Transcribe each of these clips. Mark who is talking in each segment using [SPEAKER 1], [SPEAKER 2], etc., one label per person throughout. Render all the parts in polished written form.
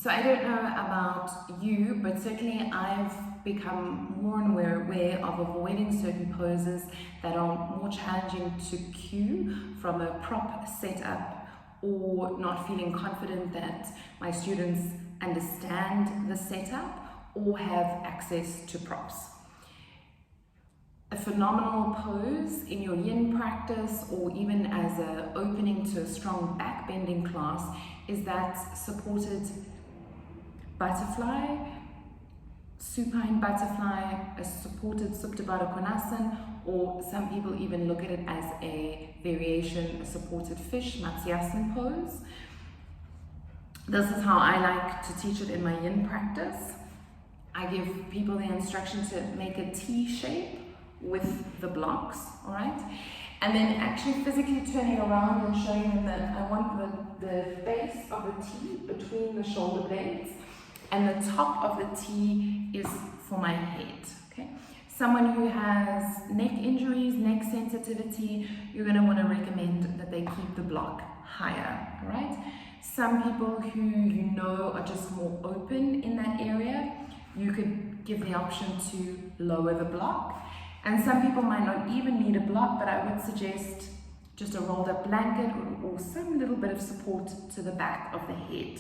[SPEAKER 1] So I don't know about you, but certainly I've become more and more aware of avoiding certain poses that are more challenging to cue from a prop setup, or not feeling confident that my students understand the setup or have access to props. A phenomenal pose in your yin practice, or even as an opening to a strong back bending class, is that supported butterfly, supine butterfly, a supported Supta Baddha Konasana, or some people even look at it as a variation, a supported fish, Matsyasana pose. This is how I like to teach it in my yin practice. I give people the instruction to make a T shape with the blocks, all right? And then actually physically turning around and showing them that I want the base of the T between the shoulder blades, and the top of the T is for my head, okay? Someone who has neck injuries, neck sensitivity, you're gonna wanna recommend that they keep the block higher, all right? Some people who you know are just more open in that area, you could give the option to lower the block. And some people might not even need a block, but I would suggest just a rolled up blanket or some little bit of support to the back of the head.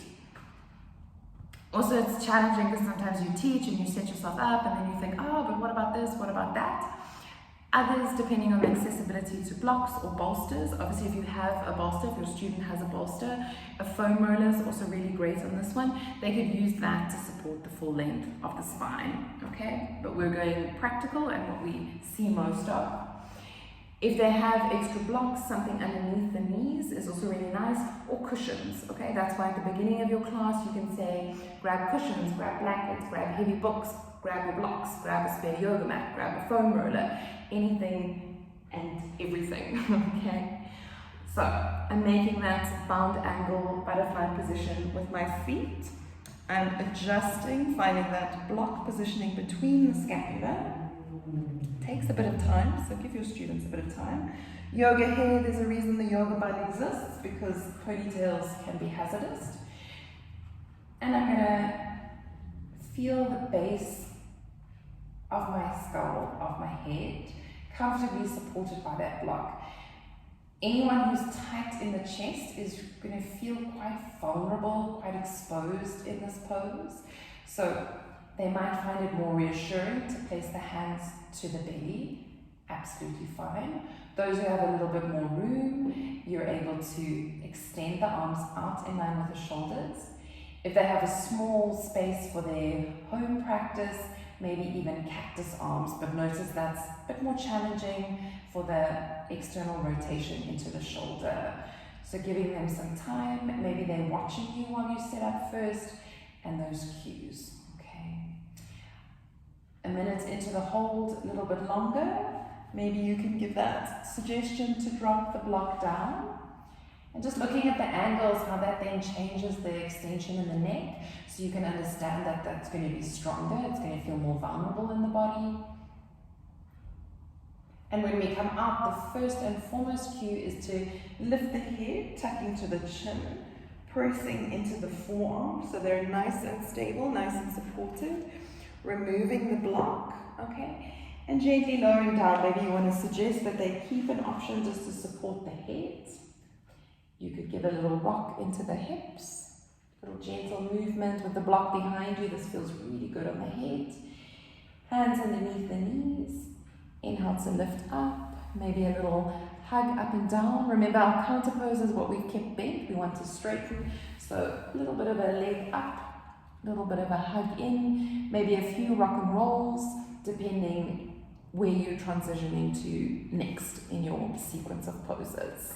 [SPEAKER 1] Also, it's challenging because sometimes you teach and you set yourself up and then you think, oh, but what about this, what about that? Others, depending on the accessibility to blocks or bolsters. Obviously, if you have a bolster, if your student has a bolster, a foam roller is also really great on this one. They could use that to support the full length of the spine, okay? But we're going practical and what we see most of. If they have extra blocks, something underneath the knees is also really nice, or cushions, okay? That's why at the beginning of your class, you can say, grab cushions, grab blankets, grab heavy books, grab your blocks, grab a spare yoga mat, grab a foam roller, anything and everything, okay? So I'm making that bound angle butterfly position with my feet. I'm adjusting, finding that block positioning between the scapula. Takes a bit of time, so give your students a bit of time. Yoga hair, there's a reason the yoga bun exists, because ponytails can be hazardous. And I'm gonna feel the base of my skull, of my head, comfortably supported by that block. Anyone who's tight in the chest is going to feel quite vulnerable, quite exposed in this pose. So they might find it more reassuring to place the hands to the belly, absolutely fine. Those who have a little bit more room, you're able to extend the arms out in line with the shoulders. If they have a small space for their home practice, maybe even cactus arms, but notice that's a bit more challenging for the external rotation into the shoulder. So giving them some time, maybe they're watching you while you set up first, and those cues, okay? A minute into the hold, a little bit longer, maybe you can give that suggestion to drop the block down. And just looking at the angles, how that then changes the extension in the neck, so you can understand that that's going to be stronger, it's going to feel more vulnerable in the body. And when we come out, the first and foremost cue is to lift the head, tucking to the chin, pressing into the forearms, so they're nice and stable, nice and supported. Removing the block, okay? And gently lowering down. Maybe you want to suggest that they keep an option just to support the head. You could give a little rock into the hips, a little gentle movement with the block behind you. This feels really good on the head. Hands underneath the knees. Inhale to lift up, maybe a little hug up and down. Remember, our counter pose is what we've kept bent. We want to straighten. So a little bit of a leg up, a little bit of a hug in, maybe a few rock and rolls, depending where you're transitioning to next in your sequence of poses.